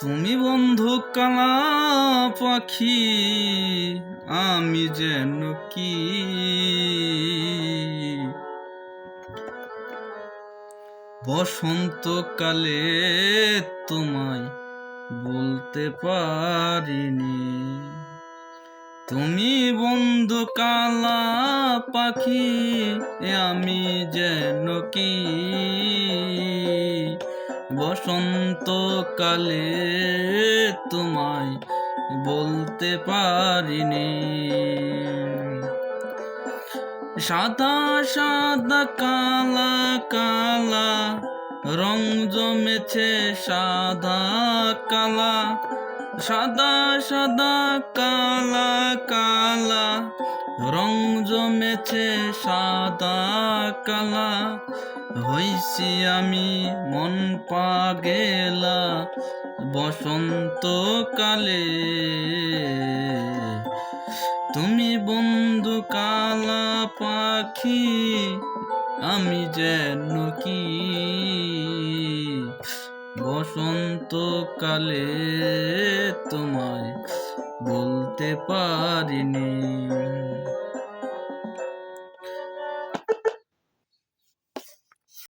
তুমি বন্ধু কালা পাখি, আমি যেন কি বসন্তকালে তোমায় বলতে পারিনি। তুমি বন্ধু কালা পাখি, আমি যেন কি বসন্তকালে তোমায় বলতে পারিনি। সাদা সাদা কালা কালা রং জমেছে সাদা কালা, সাদা সাদা কালা কালা রং জমেছে সাদা কালা। হইছি আমি মন পাগেলা বসন্তকালে, তুমি বন্ধু কালা পাখি, আমি যেন কি বসন্তকালে তোমায় বলতে পারিনি।